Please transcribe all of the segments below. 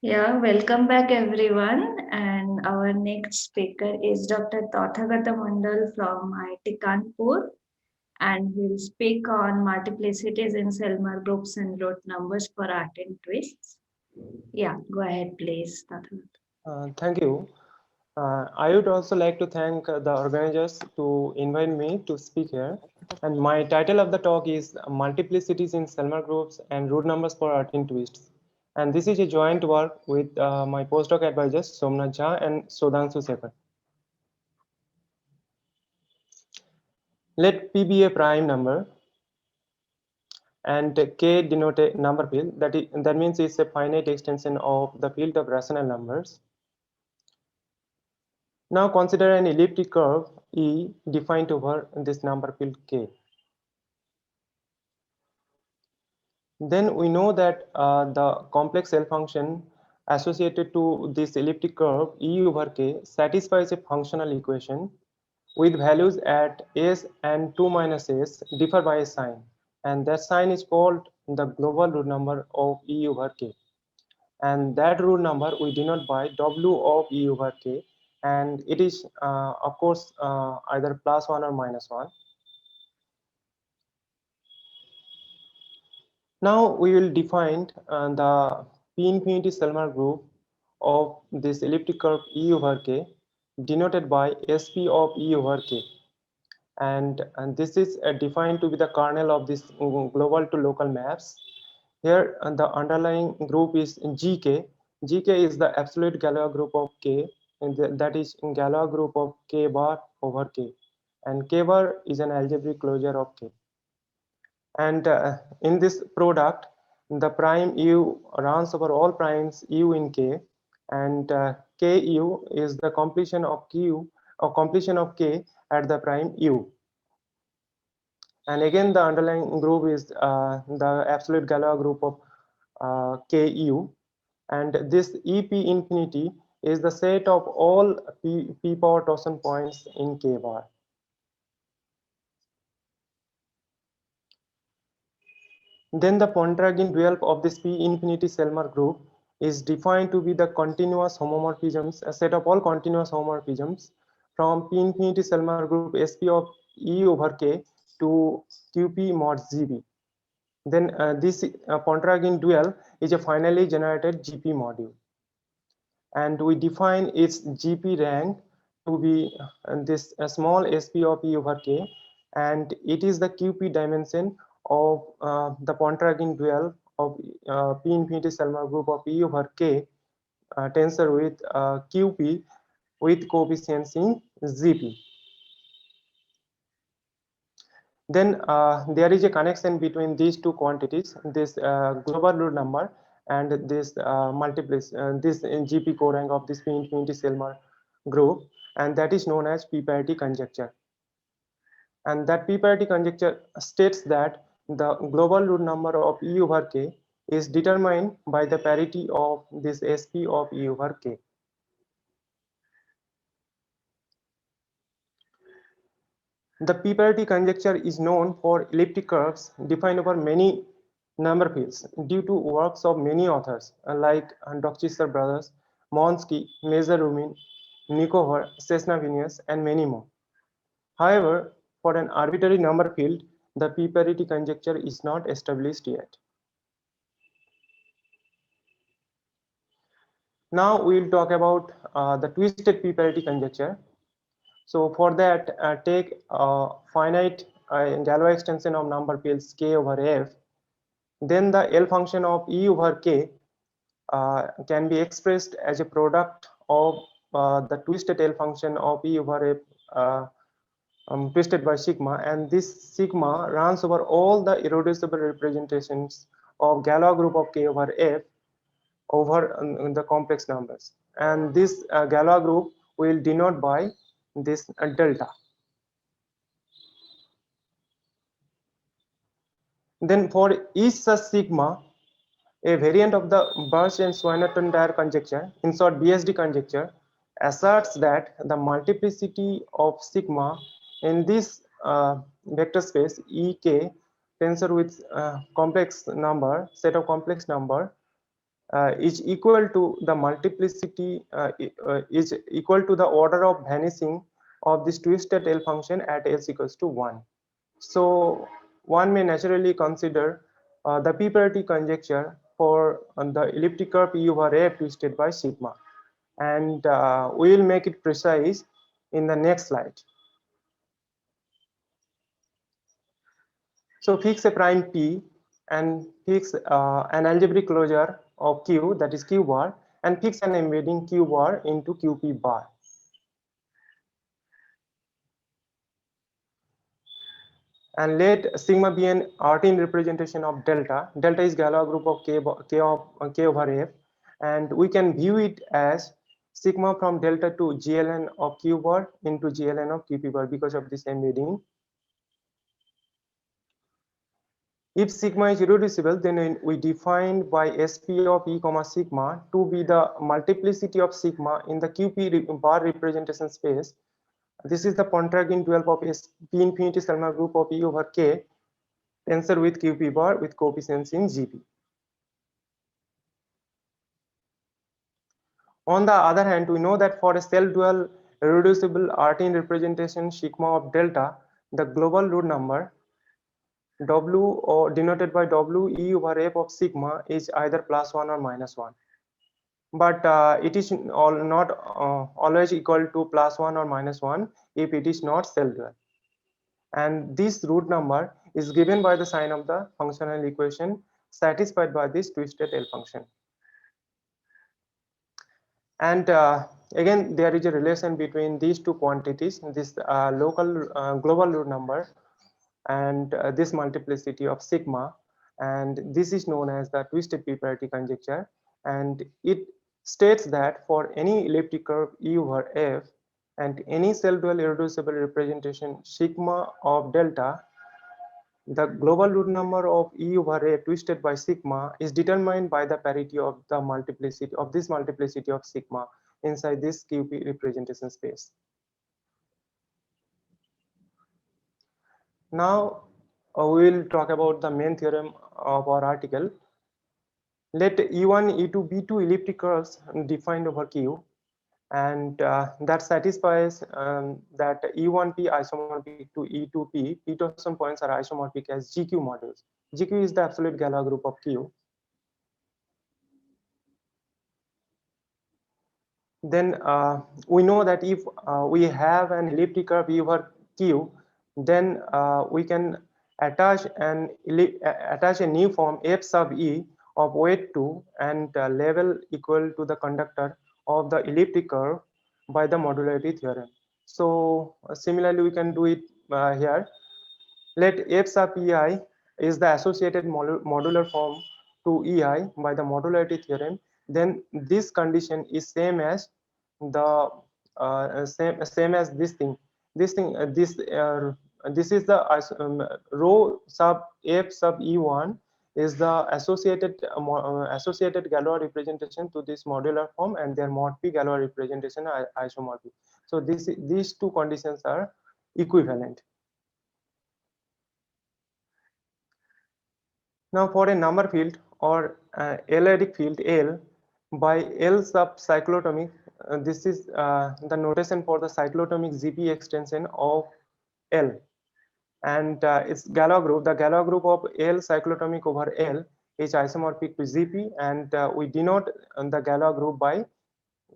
Yeah, welcome back everyone. And our next speaker is Dr. Tathagata Mandal from IIT Kanpur, and will speak on multiplicities in Selmer groups and root numbers for art and twists. Yeah, go ahead, please, Tathagata. Thank you. I would also like to thank the organizers to invite me to speak here. And my title of the talk is Multiplicities in Selmer Groups and Root Numbers for Artin Twists. And this is a joint work with my postdoc advisors Somnath Jha and Sudhanshu Sekhar. Let P be a prime number and K denote a number field. That means it's a finite extension of the field of rational numbers. Now consider an elliptic curve E defined over this number field K. Then we know that the complex L function associated to this elliptic curve E over K satisfies a functional equation with values at s and 2 minus s differ by a sign, and that sign is called the global root number of E over K, and that root number we denote by W of E over K, and it is of course either plus 1 or minus 1. Now we will define the P infinity Selmer group of this elliptic curve E over K denoted by SP of E over K, and this is defined to be the kernel of this global to local maps. Here the underlying group is GK. GK is the absolute Galois group of K, and that is Galois group of K bar over K, and K bar is an algebraic closure of K. And in this product, the prime u runs over all primes u in K, and Ku is the completion of Q or completion of K at the prime u. And again, the underlying group is the absolute Galois group of Ku, and this EP infinity is the set of all p power torsion points in K bar. Then the Pontryagin dual of this P infinity Selmer group is defined to be the continuous homomorphisms, a set of all continuous homomorphisms from P infinity Selmer group SP of E over K to QP mod GB. Then this Pontryagin dual is a finally generated GP module, and we define its GP rank to be this small SP of E over K, and it is the QP dimension of the Pontryagin dual of P infinity Selmer group of E over K tensor with QP with coefficients in GP. Then there is a connection between these two quantities, this global root number and this this GP corank of this P infinity Selmer group, and that is known as P parity conjecture. And that P parity conjecture states that the global root number of E over K is determined by the parity of this SP of E over K. The P-parity conjecture is known for elliptic curves defined over many number fields due to works of many authors like Dockchister brothers, Monsky, Mazur-Rumin, Nikover, Cessna-Vinius, and many more. However, for an arbitrary number field, the P-parity conjecture is not established yet. Now we will talk about the twisted P-parity conjecture. So for that, take a finite Galois extension of number fields K over F. Then the L function of E over K can be expressed as a product of the twisted L function of E over F twisted by sigma, and this sigma runs over all the irreducible representations of Galois group of K over F over the complex numbers, and this Galois group will denote by this delta. Then for each such sigma, a variant of the Burch and Swainson-Dyer conjecture, in short BSD conjecture, asserts that the multiplicity of sigma in this vector space EK tensor with complex number, set of complex number, is equal to the multiplicity is equal to the order of vanishing of this twisted L function at s equals to 1. So one may naturally consider the p-parity conjecture for the elliptic curve E over F twisted by sigma, and we will make it precise in the next slide. So fix a prime P and fix an algebraic closure of Q, that is Q bar, and fix an embedding Q bar into QP bar. And let sigma be an Artin representation of delta. Delta is Galois group of K over F, and we can view it as sigma from delta to GLN of Q bar into GLN of QP bar because of this embedding. If sigma is irreducible, then we define by SP of E comma sigma to be the multiplicity of sigma in the QP bar representation space. This is the Pontryagin dual of P infinity Selmer group of E over K tensor with QP bar with coefficients in GP. On the other hand, we know that for a self-dual irreducible Artin representation sigma of delta, the global root number W, or denoted by W E over F of sigma, is either +1 or -1. But it is not always equal to +1 or -1 if it is not self-dual. And this root number is given by the sign of the functional equation satisfied by this twisted L function. And again, there is a relation between these two quantities, this local global root number and this multiplicity of sigma, and this is known as the twisted p-parity conjecture, and it states that for any elliptic curve E over F and any self-dual irreducible representation sigma of delta, the global root number of E over F twisted by sigma is determined by the parity of the multiplicity of this multiplicity of sigma inside this QP representation space. Now we will talk about the main theorem of our article. Let E1, E2, B2 elliptic curves defined over Q, and that satisfies that E1P isomorphic to E2P. Peterson points are isomorphic as GQ modules. GQ is the absolute Galois group of Q. Then we know that if we have an elliptic curve E over Q, then we can attach a new form F sub E of weight 2 and level equal to the conductor of the elliptic curve by the modularity theorem. So similarly, we can do it here. Let F sub EI is the associated modular form to EI by the modularity theorem. Then this condition is same as the same as this thing. This is the rho sub F sub E1 is the associated associated Galois representation to this modular form, and their mod P Galois representation are isomorphic. So these two conditions are equivalent. Now for a number field or L-adic field L by L sub cyclotomic, this is the notation for the cyclotomic GP extension of L, and its Galois group, the Galois group of L cyclotomic over L is isomorphic to GP, and we denote the Galois group by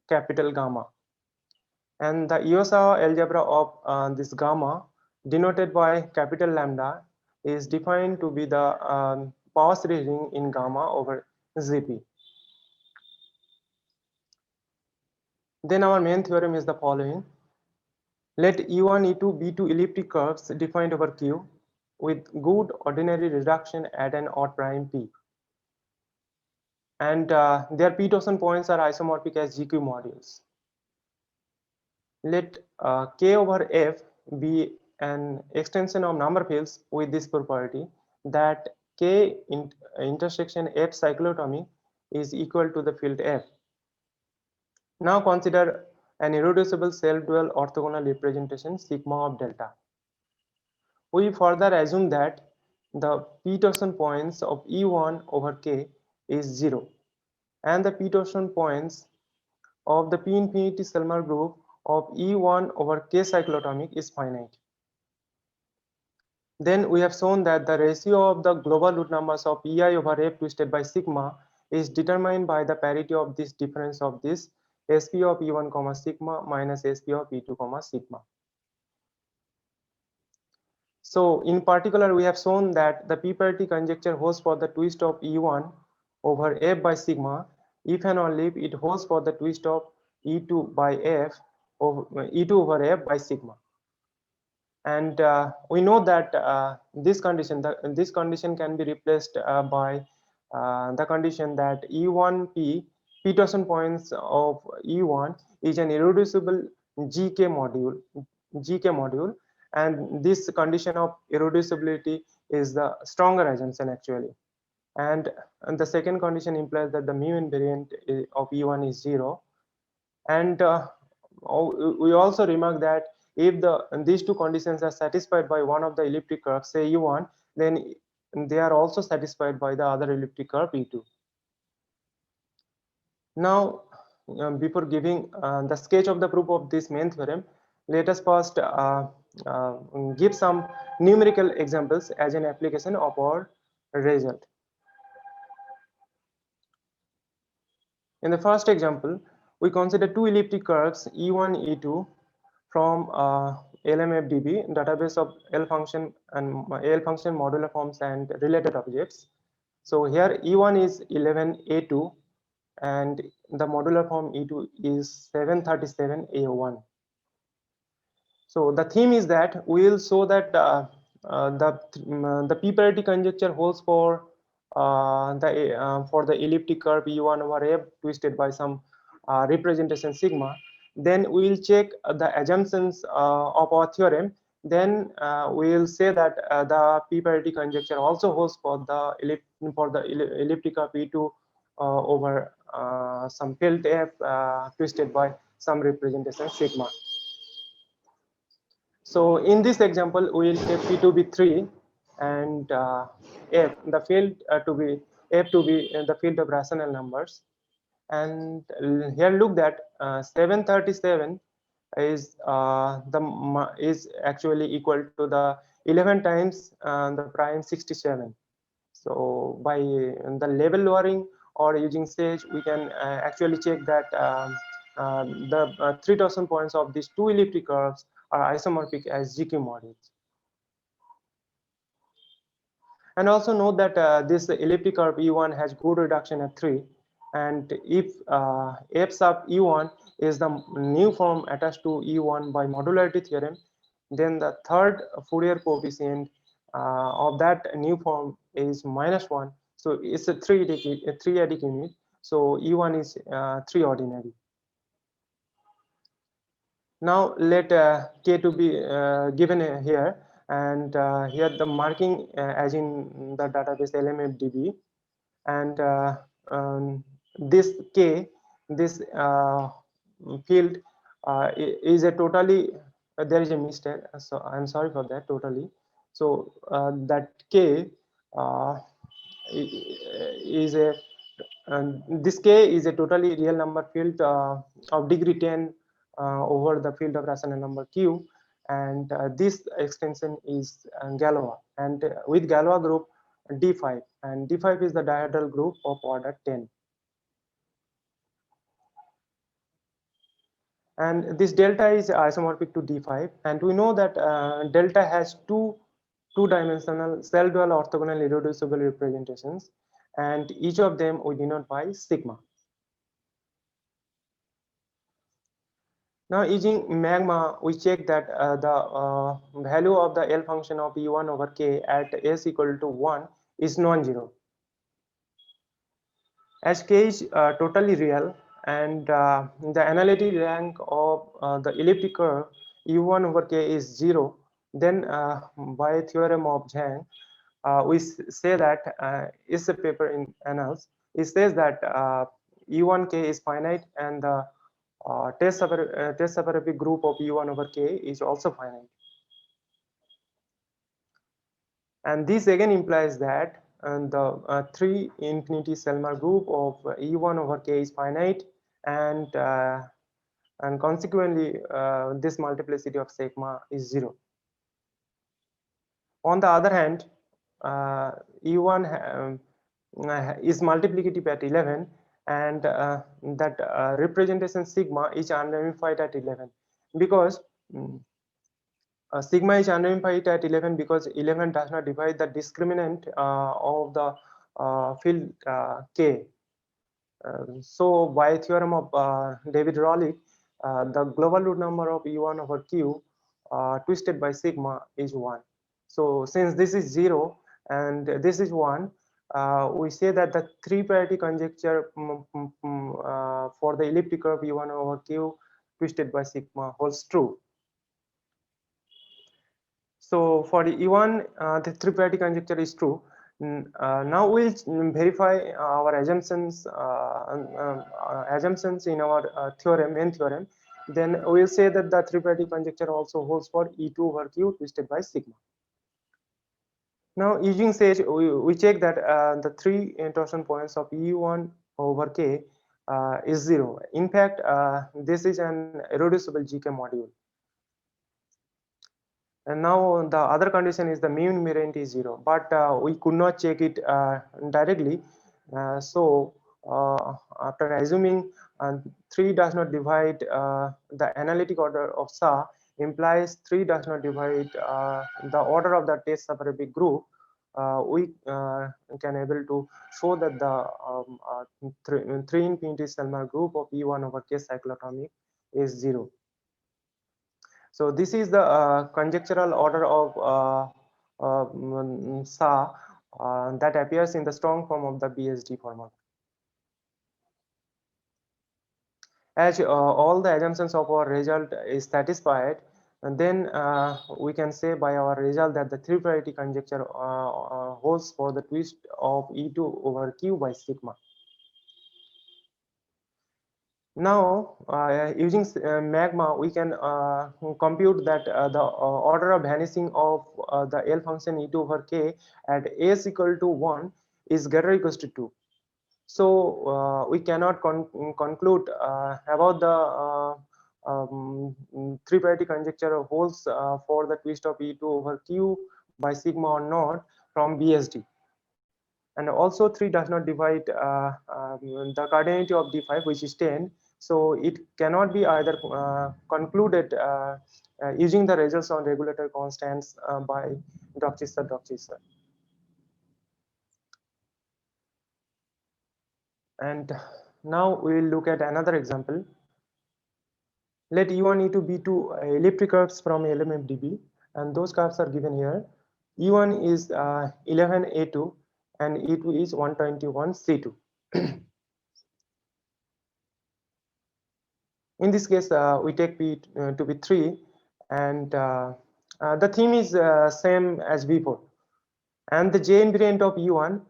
capital gamma. And the Iwasawa algebra of this gamma denoted by capital lambda is defined to be the power series ring in gamma over GP. Then our main theorem is the following. Let E1, E2, B2 elliptic curves defined over Q with good ordinary reduction at an odd prime P. And their Peterson points are isomorphic as GQ modules. Let K over F be an extension of number fields with this property that K intersection F cyclotomy is equal to the field F. Now consider an irreducible self-dual orthogonal representation sigma of delta. We further assume that the Peterson points of E1 over K is 0, and the p torsion points of the p infinity Selmer group of E1 over K cyclotomic is finite. Then we have shown that the ratio of the global root numbers of EI over F twisted by sigma is determined by the parity of this difference of this SP of E1 comma sigma minus SP of E2 comma sigma. So in particular, we have shown that the p-parity conjecture holds for the twist of E1 over F by sigma if and only if it holds for the twist of E2 by F over E2 over F by sigma. And we know that this condition can be replaced by the condition that E1p p torsion points of E1 is an irreducible GK module, and this condition of irreducibility is the stronger assumption actually. And the second condition implies that the mu invariant of E1 is 0. And we also remark that if these two conditions are satisfied by one of the elliptic curves, say E1, then they are also satisfied by the other elliptic curve E2. Now, before giving the sketch of the proof of this main theorem, let us first give some numerical examples as an application of our result. In the first example, we consider two elliptic curves E1, E2 from LMFDB, database of L function and L function modular forms and related objects. So here E1 is 11A2 and the modular form E2 is 737A1. So the theme is that we will show that the p-parity conjecture holds for the elliptic curve E1 over F twisted by some representation sigma. Then we will check the assumptions of our theorem. Then we will say that the p-parity conjecture also holds for the elliptic curve E2 over some field F twisted by some representation sigma. So in this example, we will take P to be 3 and F, the field to be F to be the field of rational numbers. And here look that 737 is actually equal to the 11 times the prime 67. So by the level lowering or using sage, we can actually check that the 3 torsion points of these two elliptic curves are isomorphic as GQ modules. And also note that this elliptic curve E1 has good reduction at 3, and if F sub E1 is the new form attached to E1 by modularity theorem, then the third Fourier coefficient of that new form is -1. So it's a 3-adic unit. So E1 is 3 ordinary. Now let K to be given here, and here the marking as in the database LMFDB, and this K, this field is a totally there is a mistake, so I'm sorry for that totally. So that K is a this K is a totally real number field of degree 10 over the field of rational number Q, and this extension is Galois, and with Galois group D5, and D5 is the dihedral group of order 10. And this delta is isomorphic to D5, and we know that delta has two-dimensional self-dual orthogonal irreducible representations, and each of them we denote by sigma. Now using magma, we check that the value of the L function of E1 over K at S equal to 1 is non-zero. As K is totally real, and the analytic rank of the elliptic curve U1 over K is 0, then by theorem of Zhang, we say that is a paper in Annals. It says that E1K is finite, and the test separative group of E1 over K is also finite. And this again implies that and the 3 infinity Selmer group of E1 over K is finite, and consequently this multiplicity of sigma is 0. On the other hand, E1 is multiplicative at 11, and that representation sigma is unramified at 11, because sigma is unramified at 11 because 11 does not divide the discriminant of the field K. So by theorem of David-Rolich, the global root number of E1 over Q twisted by sigma is 1. So since this is 0 and this is 1, we say that the 3 parity conjecture for the elliptic curve E1 over Q twisted by sigma holds true. So for the E1, the 3 parity conjecture is true. Now we'll verify our assumptions in our main theorem. Then we'll say that the 3 parity conjecture also holds for E2 over Q twisted by sigma. Now using Sage, we check that the 3 torsion points of E1 over K is 0. In fact, this is an irreducible GK module. And now the other condition is the mu invariant is 0, but we could not check it directly. So after assuming 3 does not divide the analytic order of SA implies 3 does not divide the order of the test subarachnoid group, we can able to show that the 3 infinity Selmer group of E1 over K cyclotomic is 0. So this is the conjectural order of SA that appears in the strong form of the BSD formula. As all the assumptions of our result is satisfied, and then we can say by our result that the 3 parity conjecture holds for the twist of E2 over Q by sigma. Now, using magma, we can compute that the order of vanishing of the L function E2 over K at S equal to 1 is greater or equals to 2. So we cannot conclude about the 3 parity conjecture holds for the twist of E2 over Q by sigma or not from BSD. And also 3 does not divide the cardinality of D5, which is 10. So it cannot be either concluded using the results on regulator constants by Dockchister. And now we will look at another example. Let E1, E2 be 2 elliptic curves from LMFDB, and those curves are given here. E1 is 11A2 and E2 is 121C2. In this case, we take P to be 3, and the theme is same as before. And the J invariant of E1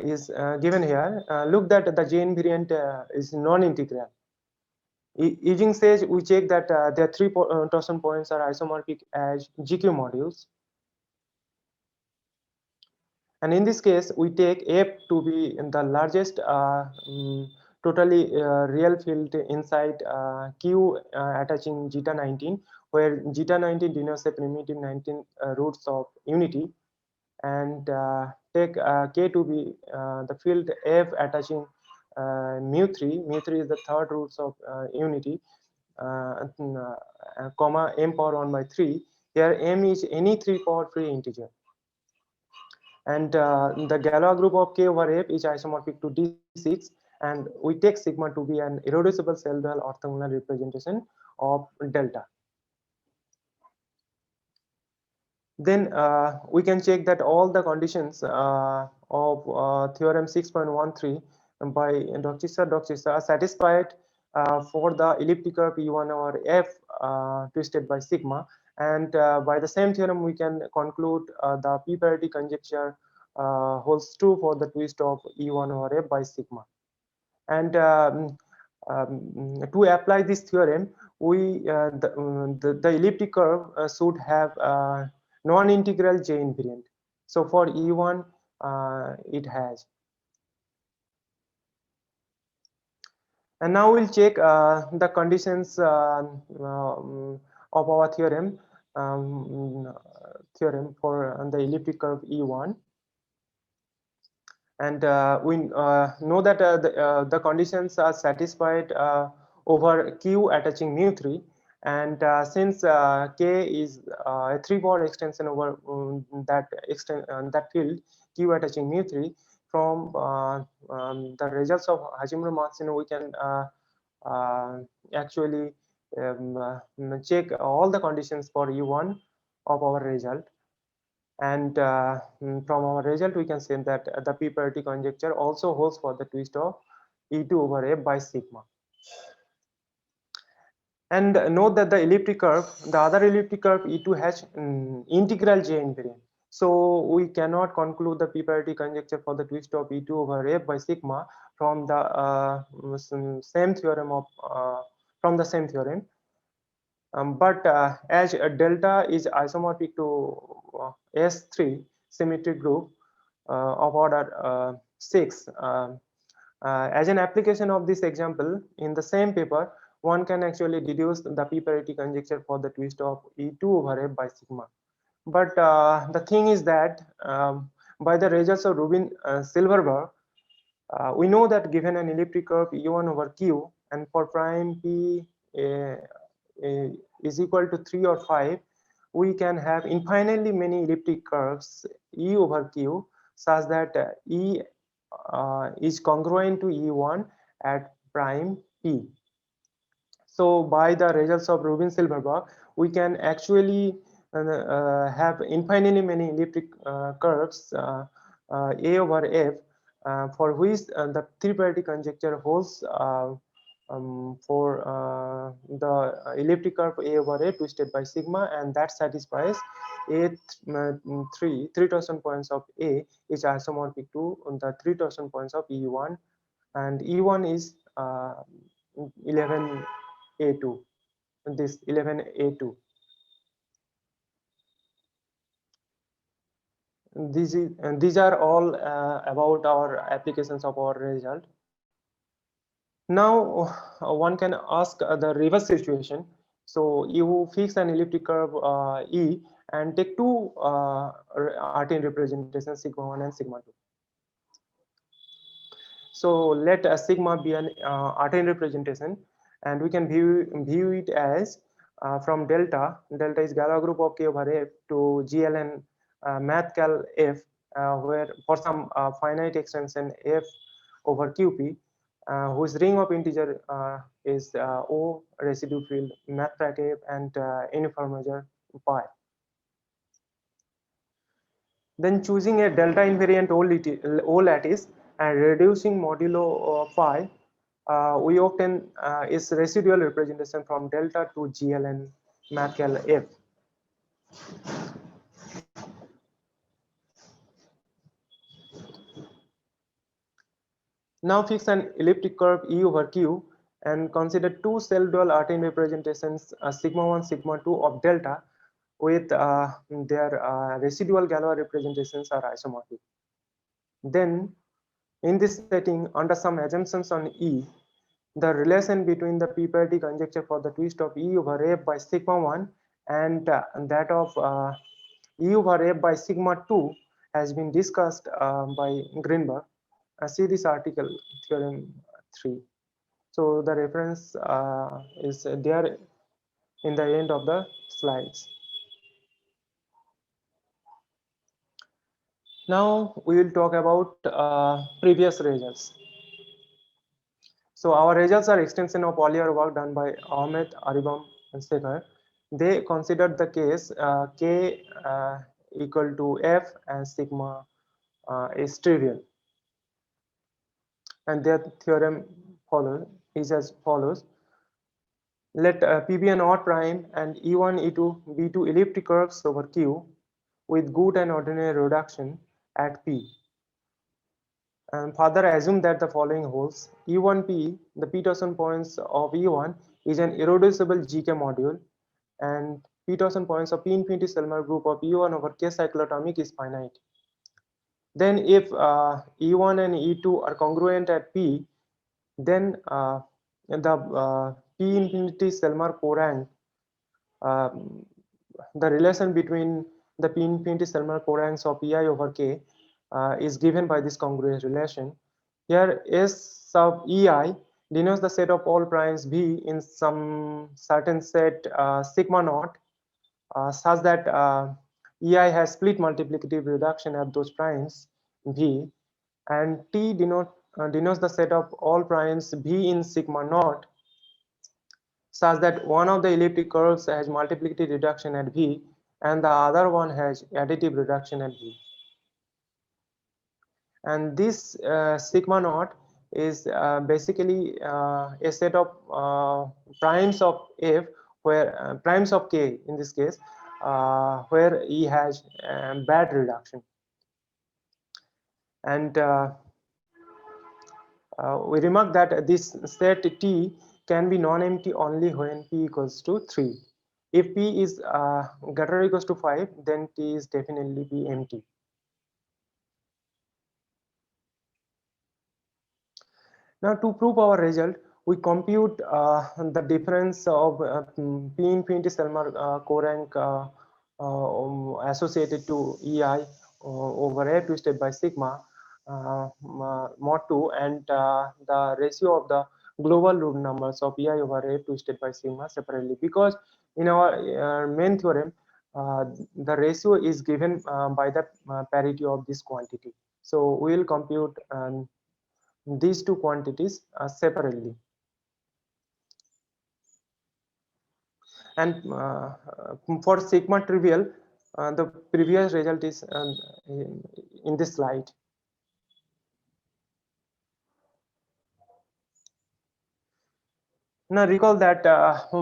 is given here. Look that the J invariant is non-integral. Using Sage, we check that their 3 torsion points are isomorphic as GQ modules. And in this case, we take F to be in the largest totally real field inside Q attaching zeta 19, where zeta 19 denotes the primitive 19 roots of unity, and take K to be the field F attaching mu3. Mu3 is the third roots of unity, comma m power 1 by 3. Here m is any 3 power 3 integer. And the Galois group of K over F is isomorphic to D6, and we take sigma to be an irreducible cell-dual orthogonal representation of delta. Then we can check that all the conditions of theorem 6.13 by Dockchister are satisfied for the elliptic curve E1 over F twisted by sigma. And by the same theorem, we can conclude the p parity conjecture holds true for the twist of E1 over F by sigma. And to apply this theorem, we the elliptic curve should have non-integral J invariant. So for E1, it has. And now we'll check the conditions of our theorem for the elliptic curve E1. And we know that the conditions are satisfied over Q attaching mu3, and since K is a 3-power extension over that field Q attaching mu3, from the results of Hashimura-Matsuno we can actually check all the conditions for E1 of our result. And from our result we can say that the p-parity conjecture also holds for the twist of E2 over F by sigma. And note that the elliptic curve, the other elliptic curve E2 has integral J invariant. So we cannot conclude the p-parity conjecture for the twist of E2 over F by sigma from the same theorem of from the same theorem. But as delta is isomorphic to S3 symmetric group of order 6, as an application of this example, in the same paper, one can actually deduce the p-parity conjecture for the twist of E2 over F by sigma. But the thing is that by the results of Rubin Silverberg, we know that given an elliptic curve E1 over Q, and for prime P is equal to 3 or 5, we can have infinitely many elliptic curves E over Q such that E is congruent to E1 at prime P. So by the results of Rubin Silverberg, we can actually have infinitely many elliptic curves A over F, for which the three-parity conjecture holds for the elliptic curve A over A twisted by sigma, and that satisfies three torsion points of A is isomorphic to the 3 torsion points of E1, and E1 is 11A2. This 11A2. These are all about our applications of our result. Now one can ask the reverse situation. So you fix an elliptic curve E and take two Artin representations, sigma 1 and sigma 2. So let sigma be an Artin representation, and we can view it as from delta is Galois group of K over F to GLN math cal F, where for some finite extension F over QP, whose ring of integer is O residue field math F and uniform measure pi. Then choosing a delta invariant O lattice and reducing modulo phi, we obtain its residual representation from delta to GLN math cal F. Now fix an elliptic curve E over Q and consider two self-dual Artin representations sigma 1 sigma 2 of delta with their residual Galois representations are isomorphic. Then in this setting, under some assumptions on E, the relation between the p-parity conjecture for the twist of E over F by sigma 1 and that of E over F by sigma 2 has been discussed by Greenberg. See this article, theorem 3. So the reference is there in the end of the slides. Now we will talk about previous results. So our results are extension of earlier work done by Ahmed, Aribam, and Sekhar. They considered the case K equal to F and sigma is trivial. And their theorem is as follows. Let P be an odd prime and E1, E2 be two elliptic curves over Q with good and ordinary reduction at P. And further assume that the following holds. E1P, the p torsion points of E1 is an irreducible GK module, and p torsion points of P infinity Selmer group of E1 over K cyclotomic is finite. Then if E1 and E2 are congruent at P, then the P infinity Selmer corank, the relation between the P infinity Selmer coranks of Pi over K is given by this congruence relation. Here S sub Ei denotes the set of all primes V in some certain set sigma naught such that Ei has split multiplicative reduction at those primes V, and T denotes the set of all primes V in sigma naught such that one of the elliptic curves has multiplicative reduction at V and the other one has additive reduction at V. And this sigma naught is basically a set of primes of F, where primes of K in this case, where E has bad reduction. And we remark that this set T can be non-empty only when P equals to 3. If P is greater or equals to 5, then T is definitely be empty. Now to prove our result, we compute the difference of P infinity Selmer corank associated to EI over A twisted by sigma mod 2 and the ratio of the global root numbers of EI over A twisted by sigma separately, because in our main theorem the ratio is given by the parity of this quantity. So we will compute these two quantities separately. And for sigma trivial, the previous result is in this slide. Now recall that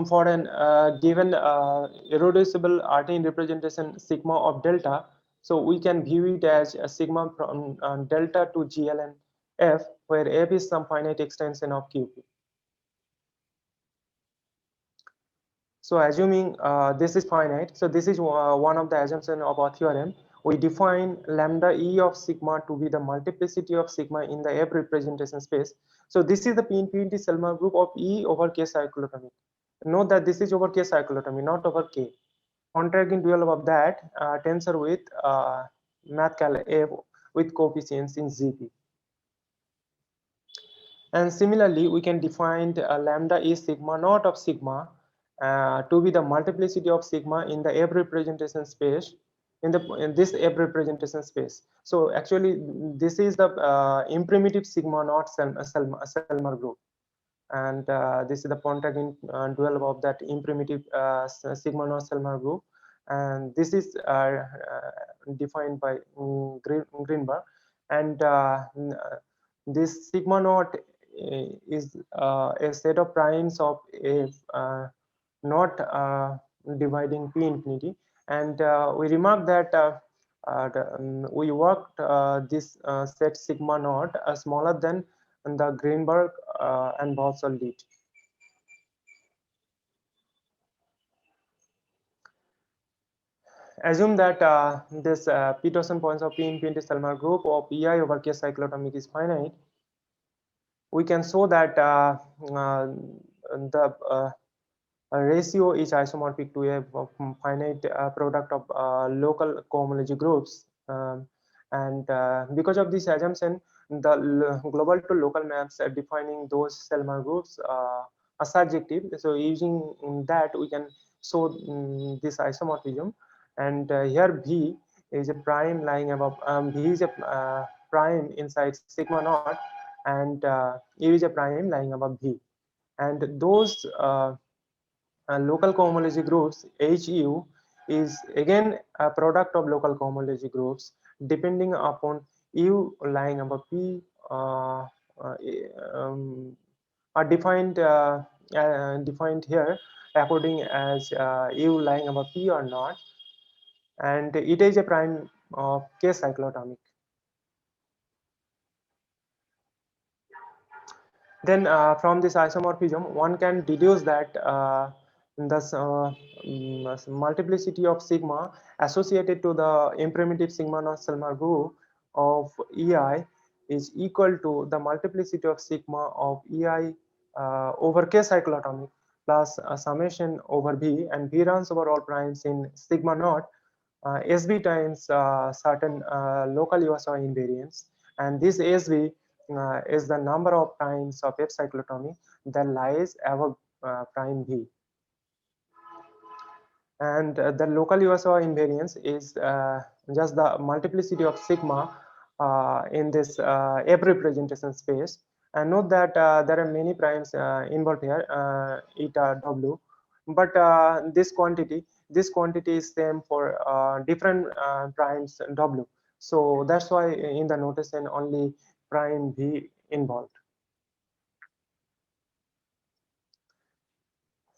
for an given irreducible Artin representation sigma of delta, so we can view it as a sigma from delta to GLN F, where F is some finite extension of QP. So assuming this is finite, so this is one of the assumptions of our theorem. We define lambda E of sigma to be the multiplicity of sigma in the F representation space. So this is the P infinity Selmer group of E over K cyclotomy. Note that this is over K cyclotomy, not over K. Contracting dual of that tensor with math-cal F with coefficients in ZP. And similarly, we can define lambda E sigma naught of sigma to be the multiplicity of sigma in the F representation space, in this F representation space. So actually, this is the imprimitive sigma naught Selmer group, and this is the Pontryagin dual of that imprimitive sigma naught Selmer group, and this is defined by Greenberg, and this sigma naught is a set of primes of a not dividing P infinity, and we remark that we worked this set sigma naught smaller than the Greenberg and Bossel did. Assume that this Peterson points of P infinity Selmer group of EI over K cyclotomic is finite. We can show that the ratio is isomorphic to a finite product of local cohomology groups, and because of this assumption, the global to local maps defining those Selmer groups are surjective. So using that, we can show this isomorphism, and here V is a prime lying above V is a prime inside sigma naught, and U is a prime lying above V, and those local cohomology groups HU is again a product of local cohomology groups depending upon U lying above P are defined defined here according as U lying above P or not, and it is a prime of K cyclotomic. Then from this isomorphism, one can deduce that the multiplicity of sigma associated to the imprimitive sigma naught Selmer group of EI is equal to the multiplicity of sigma of EI over K cyclotomic plus a summation over V, and V runs over all primes in sigma naught SB times certain local USR invariance, and this SB is the number of primes of F cyclotomy that lies above prime V. And the local USR invariance is just the multiplicity of sigma in this F representation space. And note that there are many primes involved here, eta W, but this quantity is same for different primes W. So that's why in the notation only prime V involved.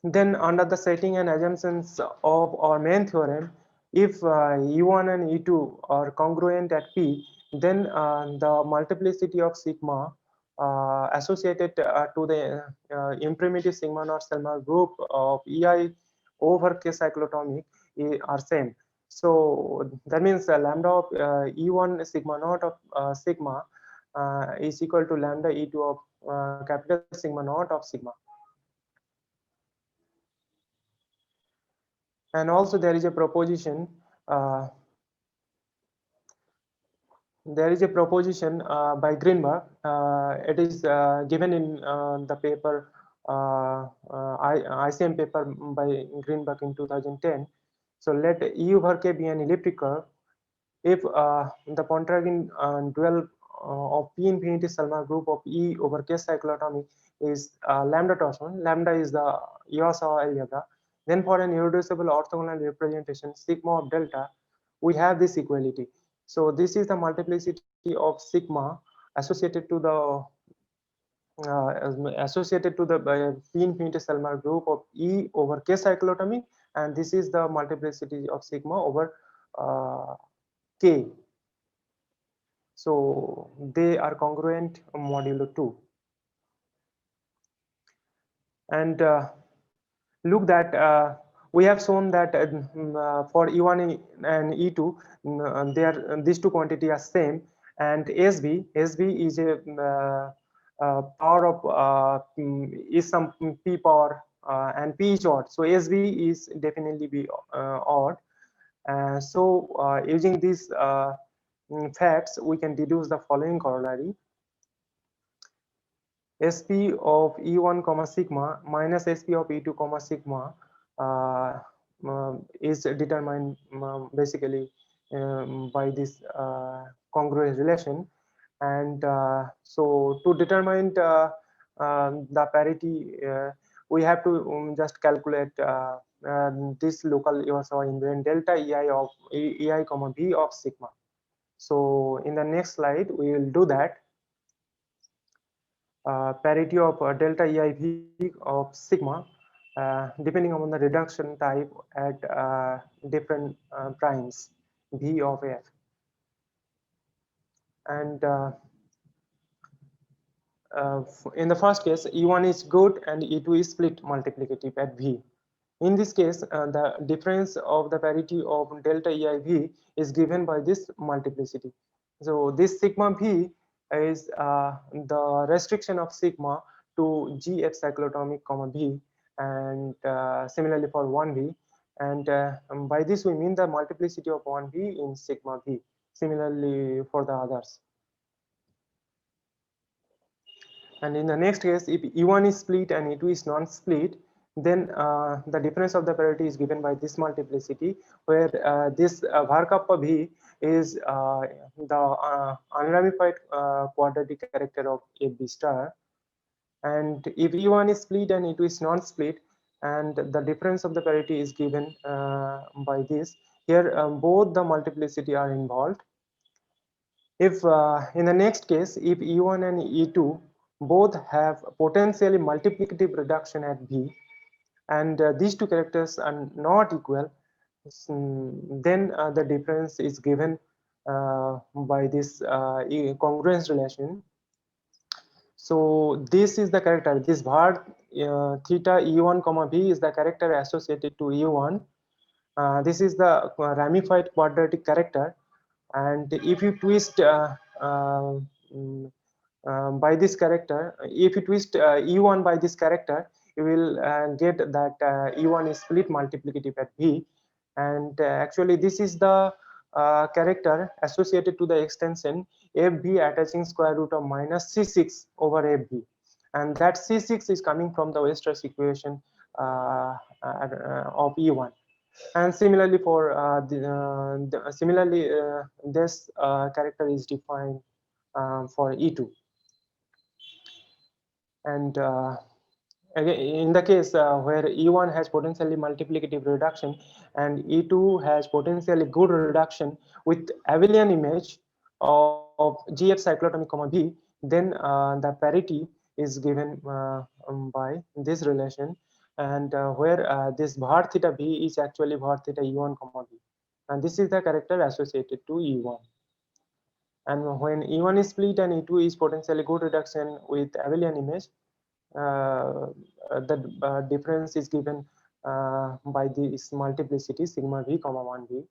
Then under the setting and assumptions of our main theorem, if E1 and E2 are congruent at P, then the multiplicity of sigma associated to the imprimitive sigma naught Selmer group of EI over K cyclotomic are same. So that means lambda of E1 sigma naught of sigma is equal to lambda E2 of capital sigma naught of sigma. And also there is a proposition by Greenberg. It is given in the paper ICM paper by Greenberg in 2010. So let E over K be an elliptic curve if the Pontryagin dual of P infinity Selmer group of E over K cyclotomy is lambda torsion. Lambda is the Iwasawa algebra. Then for an irreducible orthogonal representation sigma of delta, we have this equality. So this is the multiplicity of sigma associated to the P infinity Selmer group of E over K cyclotomy, and this is the multiplicity of sigma over K. So they are congruent modulo 2. And look that we have shown that for E1 and E2, these two quantities are same, and SB is a power of is some P power and P is odd. So SB is definitely be odd. So using these facts, we can deduce the following corollary. SP of E1 comma sigma minus SP of E2 comma sigma is determined basically by this congruence relation. And so to determine the parity, we have to just calculate this local Iwasawa invariant delta EI of EI comma B of sigma. So in the next slide, we will do that. Parity of delta EIV of sigma depending on the reduction type at different primes V of F. And in the first case, E1 is good and E2 is split multiplicative at V. In this case, the difference of the parity of delta EIV is given by this multiplicity. So this sigma V is the restriction of sigma to GF cyclotomic comma V, and similarly for 1V, and by this we mean the multiplicity of 1V in sigma V, similarly for the others. And in the next case, if E1 is split and E2 is non-split, then the difference of the parity is given by this multiplicity, where this var kappa V is the unramified quadratic character of FB star. And if E1 is split and E2 is non-split, and the difference of the parity is given by this, here both the multiplicity are involved. If in the next case, if E1 and E2 both have potentially multiplicative reduction at V, and these two characters are not equal, then the difference is given by this congruence relation. So this is the character, this var theta E1 comma V is the character associated to E1. This is the ramified quadratic character, And if you twist by this character, if you twist E1 by this character, you will get that E1 is split multiplicative at V. And actually this is the character associated to the extension FV attaching square root of minus C6 over FV. And that C6 is coming from the Weierstrass equation of E1. And similarly for this character is defined for E2. And again, in the case where E1 has potentially multiplicative reduction and E2 has potentially good reduction with abelian image of GF cyclotomic comma V, then the parity is given by this relation, and where this var theta V is actually var theta E1 comma V, and this is the character associated to E1. And when E1 is split and E2 is potentially good reduction with abelian image, the difference is given by this multiplicity sigma V comma 1V.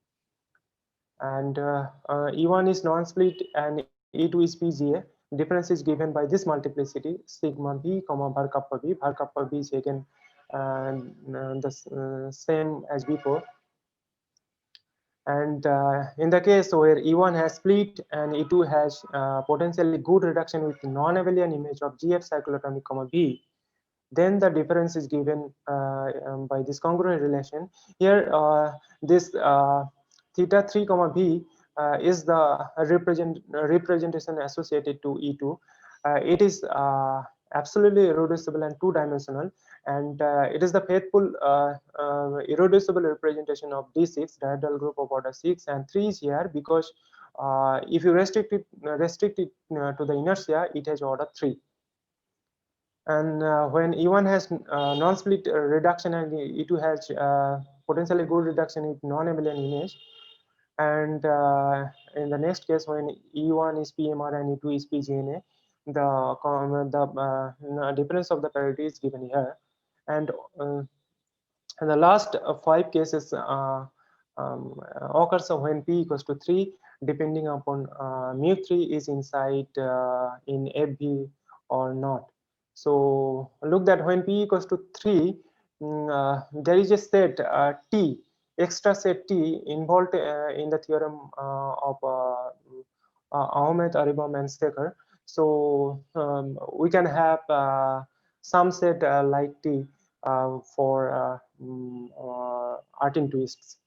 And E1 is non-split and E2 is PGA. Difference is given by this multiplicity sigma V comma var kappa V. Var kappa V is again the same as before. And in the case where E1 has split and E2 has potentially good reduction with non-abelian image of GF cyclotomic comma V, then the difference is given by this congruent relation. Here this theta 3 comma V is the representation associated to E2. It is absolutely irreducible and two-dimensional, and it is the faithful irreducible representation of D6 diagonal group of order 6, and 3 is here because if you restrict it to the inertia, it has order 3. And when E1 has non-split reduction and E2 has potentially good reduction with non-abelian image, and in the next case when E1 is PMR and E2 is PGNA, the difference of the parity is given here. And the last 5 cases occurs when P equals to 3, depending upon mu3 is inside in FV or not. So look that when P equals to 3, there is a set T, extra set T involved in the theorem of Ahmed, Aribam, and Stecker. So we can have some set like T for Artin twists.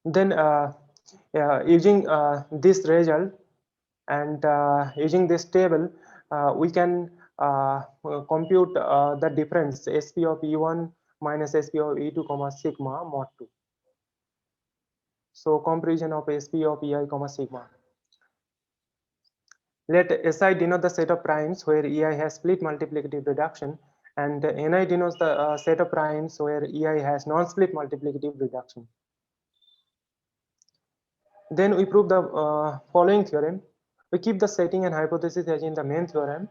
Then using this result and using this table, we can compute the difference SP of E1 minus SP of E2 comma sigma mod 2. So comparison of SP of EI comma sigma. Let SI denote the set of primes where EI has split multiplicative reduction, and NI denotes the set of primes where EI has non-split multiplicative reduction. Then we prove the following theorem. We keep the setting and hypothesis as in the main theorem.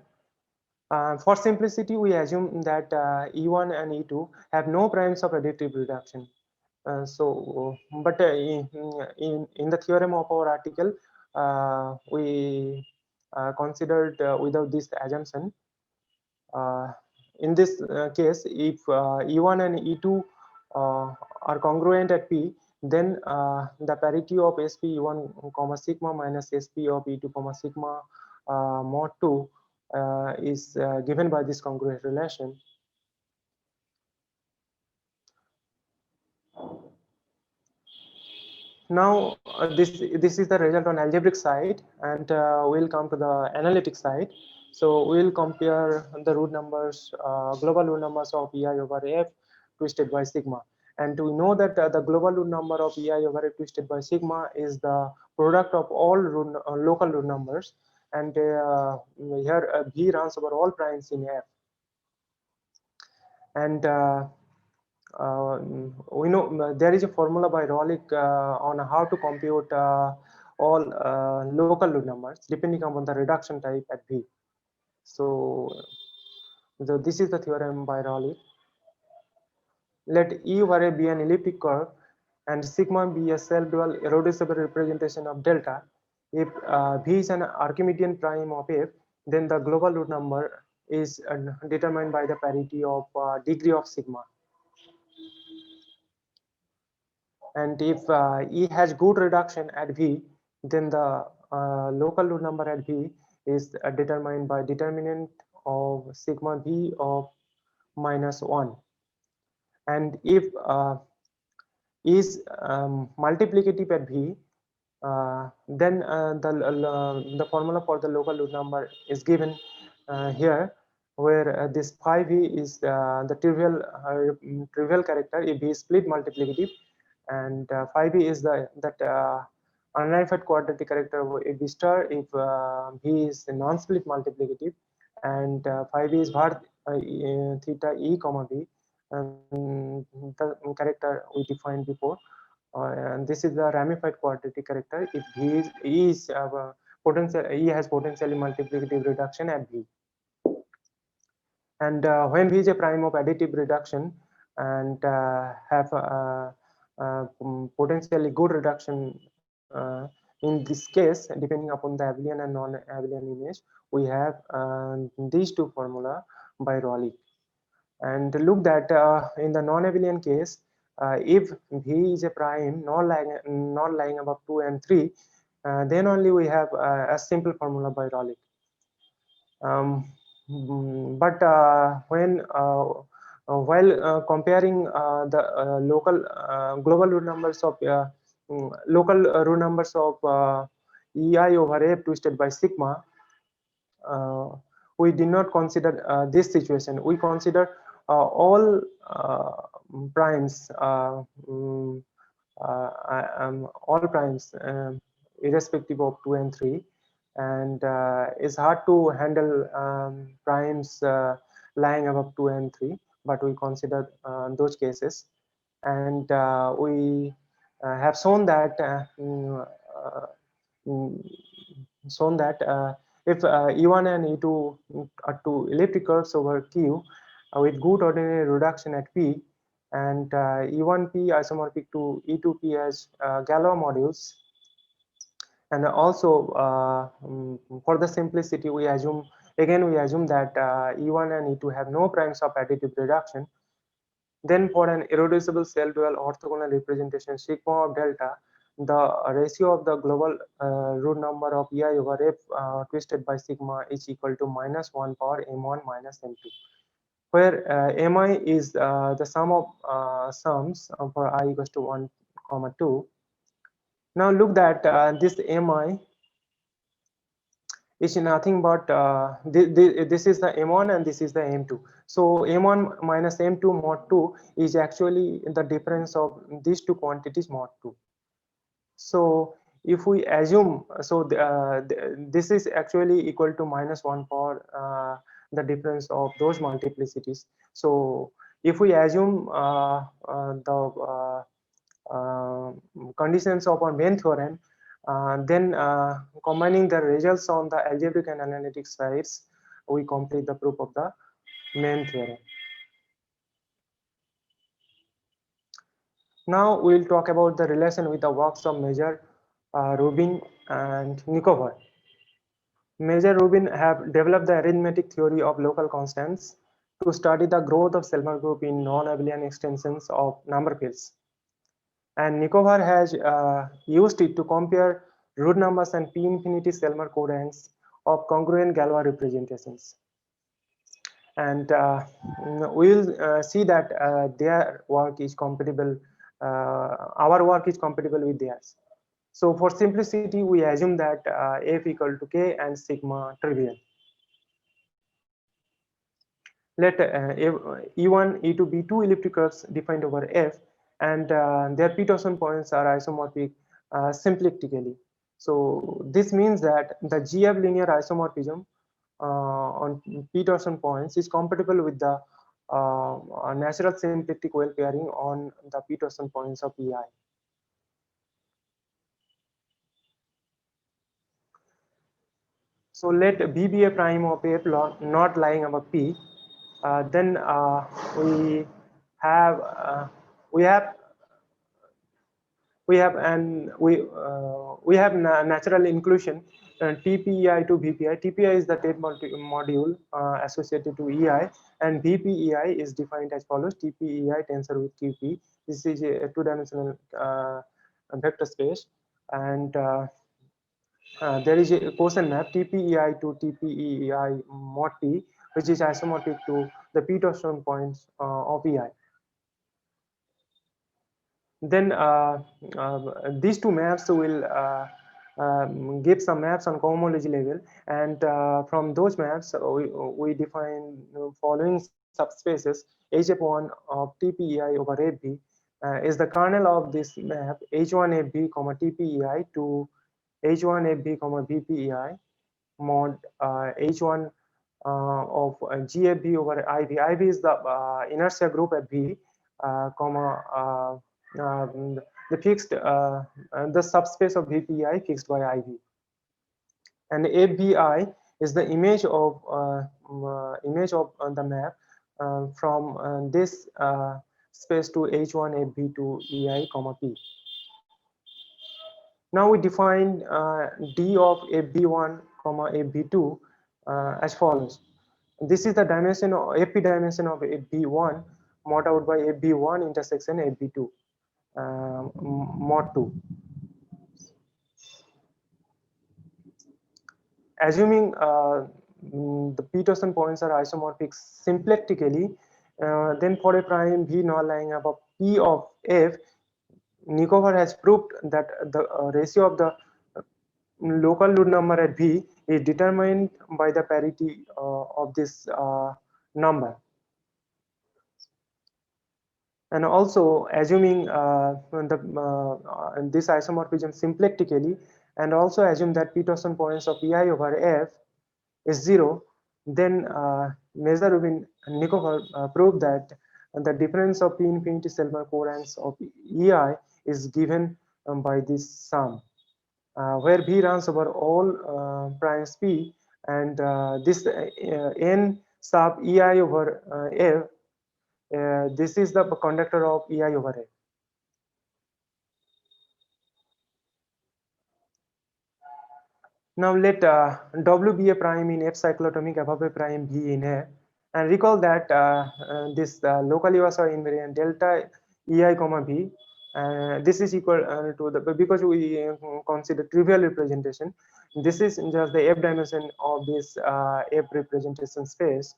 For simplicity, we assume that E1 and E2 have no primes of additive reduction. But in the theorem of our article, we considered without this assumption. In this case, if E1 and E2 are congruent at P, then the parity of SP E1 comma sigma minus SP of E2 comma sigma mod 2 is given by this congruent relation. Now this is the result on algebraic side, and we'll come to the analytic side. So we'll compare the root numbers, global root numbers of EI over F twisted by sigma. And we know that the global root number of EI over F twisted by sigma is the product of all local root numbers, and here V runs over all primes in F. And we know there is a formula by Rolik on how to compute all local root numbers depending upon the reduction type at V. So this is the theorem by Rolik. Let E over A be an elliptic curve and sigma be a self-dual irreducible representation of delta. If V is an Archimedean prime of F, then the global root number is determined by the parity of degree of sigma. And if E has good reduction at V, then the local root number at V is determined by determinant of sigma V of -1. And if is multiplicative at V, then the formula for the local root number is given here, where this phi V is the trivial character if V is split multiplicative, and phi V is that unramified quadratic character if V star if V is non-split multiplicative, and phi V is var theta E comma V, the character we defined before. And this is the ramified quadratic character if E is potential E has potentially multiplicative reduction at V. And when V is a prime of additive reduction and have potentially good reduction, in this case, depending upon the abelian and non-abelian image, we have these two formula by Rolle. And look that in the non-abelian case, if V is a prime not lying above 2 and 3, then only we have a simple formula by Rolle. But when while comparing the local global root numbers of local root numbers of EI over F twisted by sigma, we did not consider this situation. We consider all primes, all primes, irrespective of 2 and 3, and it's hard to handle primes lying above 2 and 3, but we consider those cases, and we have shown that if E1 and E2 are two elliptic curves over Q with good ordinary reduction at P, and E1P isomorphic to E2P as Galois modules, and also for the simplicity we assume that E1 and E2 have no primes of additive reduction. Then for an irreducible self-dual orthogonal representation sigma of delta, the ratio of the global root number of EI over F twisted by sigma is equal to -1 power m1 minus m2, where mi is the sum of sums for I equals to 1, 2. Now look that this mi is nothing but this is the m1 and this is the m2. So m1 minus m2 mod 2 is actually the difference of these two quantities mod 2. So if we assume, so this is actually equal to -1 for the difference of those multiplicities. So if we assume the conditions of our main theorem, then combining the results on the algebraic and analytic sides, we complete the proof of the main theorem. Now we will talk about the relation with the works of Major Rubin and Nicover. Major Rubin have developed the arithmetic theory of local constants to study the growth of Selmer group in non-abelian extensions of number fields. And Nicover has used it to compare root numbers and P-infinity Selmer corangs of congruent Galois representations. And we'll see that their work is compatible, our work is compatible with theirs. So for simplicity, we assume that F equal to K and sigma trivial. Let E1, E2 be two elliptic curves defined over F, and their p-torsion points are isomorphic symplectically. So this means that the GF linear isomorphism on p-torsion points is compatible with the natural symplectic well pairing on the p-torsion points of EI. So let B be a prime of F not lying above P. Then we have we have natural inclusion TPEI to VPI. TPI is the tate module associated to EI, and VPEI is defined as follows: TPEI tensor with QP. This is a two-dimensional vector space, and there is a Cosen map TPEI to TPEI mod P, which is isomorphic to the Peterson points of EI. Then these two maps will give some maps on cohomology level, and from those maps we define following subspaces. H1 of TPEI over FB is the kernel of this map H1 FB comma TPEI to H1 FB comma VPEI mod H1 of GFB over IV. IV is the inertia group at V, comma the fixed the subspace of VPI fixed by IV, and FBI is the image of the map from this space to H1 FB to EI comma P. Now we define D of FB1 comma FB2 as follows. This is the dimension of FP dimension of FB1 mod out by FB1 intersection FB2 mod 2. Assuming the Peterson points are isomorphic symplectically, then for a prime V not lying above P of F, Nicobar has proved that the ratio of the local root number at V is determined by the parity of this number. And also assuming this isomorphism symplectically, and also assume that Peterson points of EI over F is 0, then Mazur-Rubin and Nicobar proved that the difference of P infinity Selmer covariance of EI is given by this sum, where V runs over all primes P, and this N sub EI over F, this is the conductor of EI over F. Now let W be a prime in F cyclotomic above a prime V in F, and recall that this local Iwasawa invariant delta EI comma V, this is equal to the, because we consider trivial representation, this is just the F dimension of this F representation space.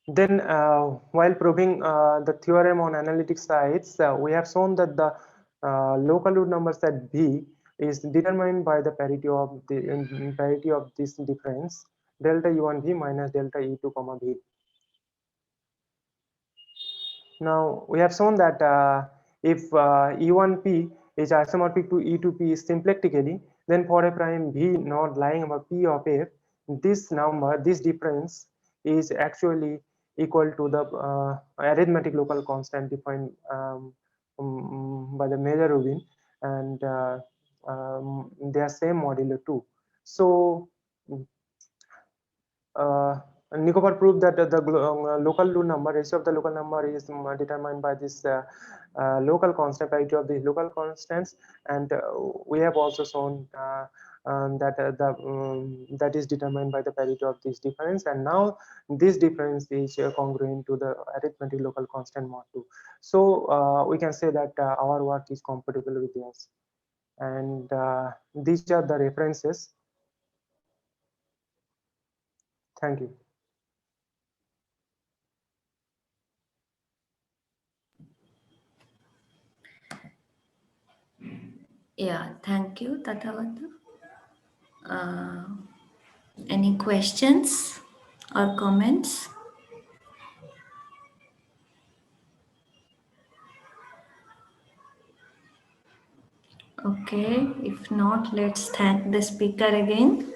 Then while proving the theorem on analytic sites, we have shown that the local root numbers at V is determined by the parity of this difference delta E1 V minus delta E2 comma V. Now we have shown that if E1 P is isomorphic to E2 P symplectically, then for a prime V not lying above P of F, this number, this difference is actually equal to the arithmetic local constant defined by the Mazur-Rubin, and they are same modulo 2. So Nicobar proved that the local root number, ratio of the local number is determined by this local constant, parity of the local constants, and we have also shown that that is determined by the parity of this difference, and now this difference is congruent to the arithmetic local constant mod 2. So we can say that our work is compatible with theirs, and these are the references. Thank you. Yeah, thank you, Tathavata. Any questions or comments? Okay, if not, let's thank the speaker again.